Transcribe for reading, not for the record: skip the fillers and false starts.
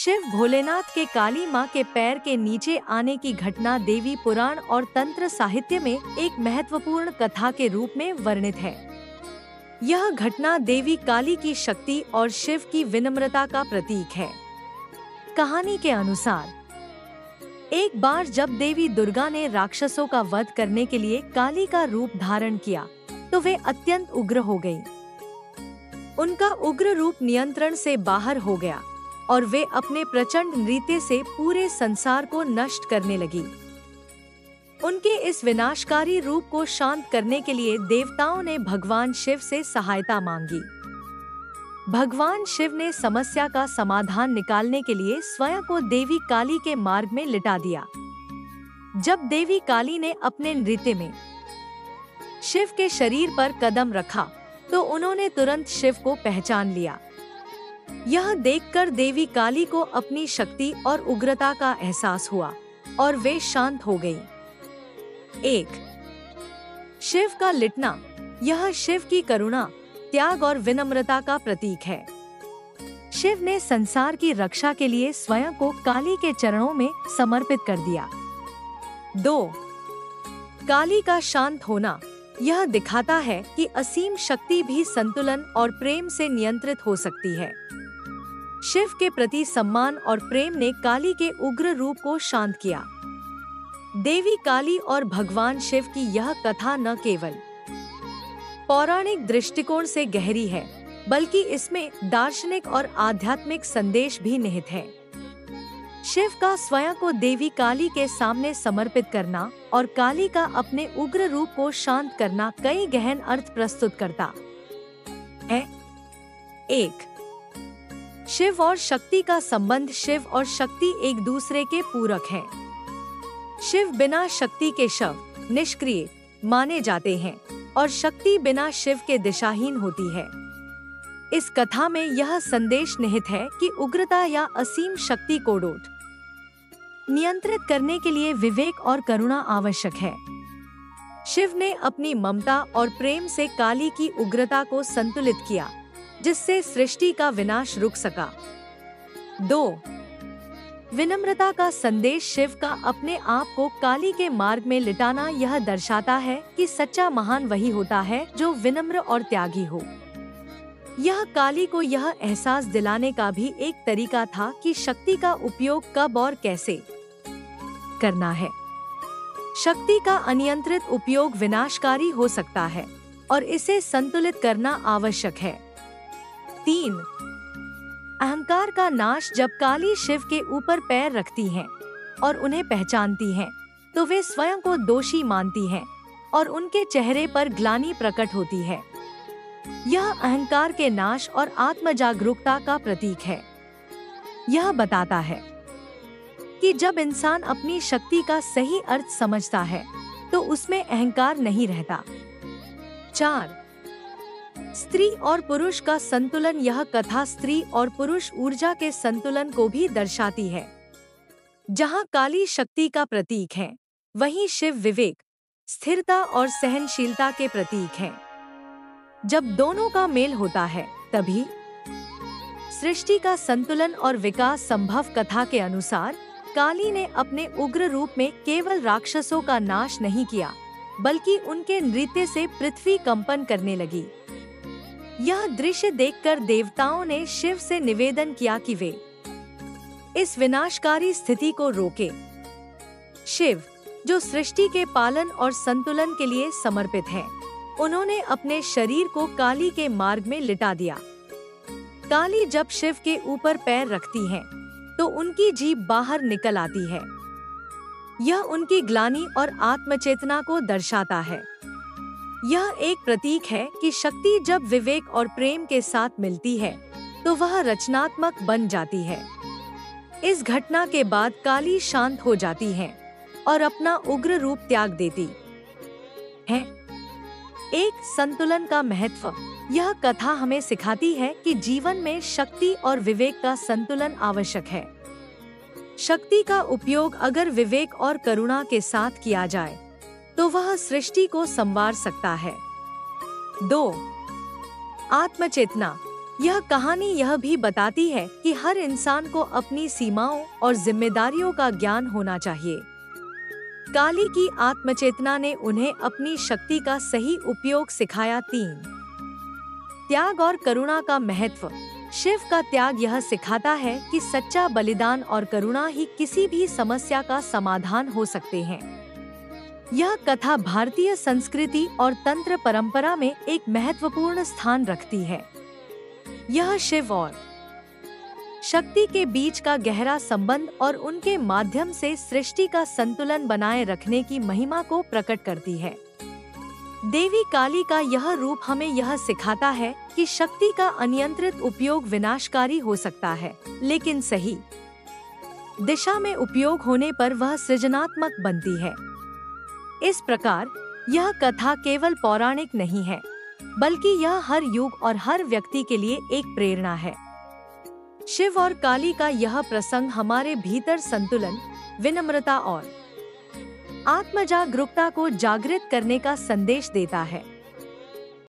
शिव भोलेनाथ के काली मां के पैर के नीचे आने की घटना देवी पुराण और तंत्र साहित्य में एक महत्वपूर्ण कथा के रूप में वर्णित है। यह घटना देवी काली की शक्ति और शिव की विनम्रता का प्रतीक है। कहानी के अनुसार एक बार जब देवी दुर्गा ने राक्षसों का वध करने के लिए काली का रूप धारण किया, तो वे अत्यंत उग्र हो गईं। उनका उग्र रूप नियंत्रण से बाहर हो गया और वे अपने प्रचंड नृत्य से पूरे संसार को नष्ट करने लगी। उनके इस विनाशकारी रूप को शांत करने के लिए देवताओं ने भगवान शिव से सहायता मांगी। भगवान शिव ने समस्या का समाधान निकालने के लिए स्वयं को देवी काली के मार्ग में लिटा दिया। जब देवी काली ने अपने नृत्य में शिव के शरीर पर कदम रखा, तो उन्होंने तुरंत शिव को पहचान लिया। यह देखकर देवी काली को अपनी शक्ति और उग्रता का एहसास हुआ और वे शांत हो गईं। 1. शिव का लिटना। यह शिव की करुणा, त्याग और विनम्रता का प्रतीक है। शिव ने संसार की रक्षा के लिए स्वयं को काली के चरणों में समर्पित कर दिया। 2. काली का शांत होना। यह दिखाता है कि असीम शक्ति भी संतुलन और प्रेम से नियंत्रित हो सकती है। शिव के प्रति सम्मान और प्रेम ने काली के उग्र रूप को शांत किया। देवी काली और भगवान शिव की यह कथा न केवल पौराणिक दृष्टिकोण से गहरी है, बल्कि इसमें दार्शनिक और आध्यात्मिक संदेश भी निहित है। शिव का स्वयं को देवी काली के सामने समर्पित करना और काली का अपने उग्र रूप को शांत करना कई गहन अर्थ प्रस्तुत करता है। 1. शिव और शक्ति का संबंध। शिव और शक्ति एक दूसरे के पूरक हैं। शिव बिना शक्ति के शव, निष्क्रिय माने जाते हैं और शक्ति बिना शिव के दिशाहीन होती है। इस कथा में यह संदेश निहित है कि उग्रता या असीम शक्ति को नियंत्रित करने के लिए विवेक और करुणा आवश्यक है। शिव ने अपनी ममता और प्रेम से काली की उग्रता को संतुलित किया, जिससे सृष्टि का विनाश रुक सका। 2. विनम्रता का संदेश। शिव का अपने आप को काली के मार्ग में लिटाना यह दर्शाता है कि सच्चा महान वही होता है जो विनम्र और त्यागी हो। यह काली को यह एहसास दिलाने का भी एक तरीका था कि शक्ति का उपयोग कब और कैसे करना है। शक्ति का अनियंत्रित उपयोग विनाशकारी हो सकता है और इसे संतुलित करना आवश्यक है। 3. अहंकार का नाश। जब काली शिव के ऊपर पैर रखती हैं और उन्हें पहचानती हैं, तो वे स्वयं को दोषी मानती हैं और उनके चेहरे पर ग्लानि प्रकट होती है। यह अहंकार के नाश और आत्म जागरूकता का प्रतीक है। यह बताता है कि जब इंसान अपनी शक्ति का सही अर्थ समझता है, तो उसमें अहंकार नहीं रहता। 4. स्त्री और पुरुष का संतुलन। यह कथा स्त्री और पुरुष ऊर्जा के संतुलन को भी दर्शाती है। जहाँ काली शक्ति का प्रतीक है, वहीं शिव विवेक, स्थिरता और सहनशीलता के प्रतीक हैं। जब दोनों का मेल होता है, तभी सृष्टि का संतुलन और विकास संभव। कथा के अनुसार काली ने अपने उग्र रूप में केवल राक्षसों का नाश नहीं किया, बल्कि उनके नृत्य से पृथ्वी कंपन करने लगी। यह दृश्य देखकर देवताओं ने शिव से निवेदन किया कि वे इस विनाशकारी स्थिति को रोके। शिव, जो सृष्टि के पालन और संतुलन के लिए समर्पित है, उन्होंने अपने शरीर को काली के मार्ग में लिटा दिया। काली जब शिव के ऊपर पैर रखती हैं, तो उनकी जीभ बाहर निकल आती है। यह उनकी ग्लानि और आत्मचेतना को दर्शाता है। यह एक प्रतीक है कि शक्ति जब विवेक और प्रेम के साथ मिलती है, तो वह रचनात्मक बन जाती है। इस घटना के बाद काली शांत हो जाती है और अपना उग्र रूप त्याग देती है। 1. संतुलन का महत्व। यह कथा हमें सिखाती है कि जीवन में शक्ति और विवेक का संतुलन आवश्यक है। शक्ति का उपयोग अगर विवेक और करुणा के साथ किया जाए, तो वह सृष्टि को संवार सकता है। 2. आत्मचेतना। यह कहानी यह भी बताती है कि हर इंसान को अपनी सीमाओं और जिम्मेदारियों का ज्ञान होना चाहिए। काली की आत्मचेतना ने उन्हें अपनी शक्ति का सही उपयोग सिखाया। 3 त्याग और करुणा का महत्व। शिव का त्याग यह सिखाता है कि सच्चा बलिदान और करुणा ही किसी भी समस्या का समाधान हो सकते हैं। यह कथा भारतीय संस्कृति और तंत्र परंपरा में एक महत्वपूर्ण स्थान रखती है। यह शिव और शक्ति के बीच का गहरा संबंध और उनके माध्यम से सृष्टि का संतुलन बनाए रखने की महिमा को प्रकट करती है। देवी काली का यह रूप हमें यह सिखाता है कि शक्ति का अनियंत्रित उपयोग विनाशकारी हो सकता है, लेकिन सही दिशा में उपयोग होने पर वह सृजनात्मक बनती है। इस प्रकार यह कथा केवल पौराणिक नहीं है, बल्कि यह हर युग और हर व्यक्ति के लिए एक प्रेरणा है। शिव और काली का यह प्रसंग हमारे भीतर संतुलन, विनम्रता और आत्मजागरूकता को जागृत करने का संदेश देता है।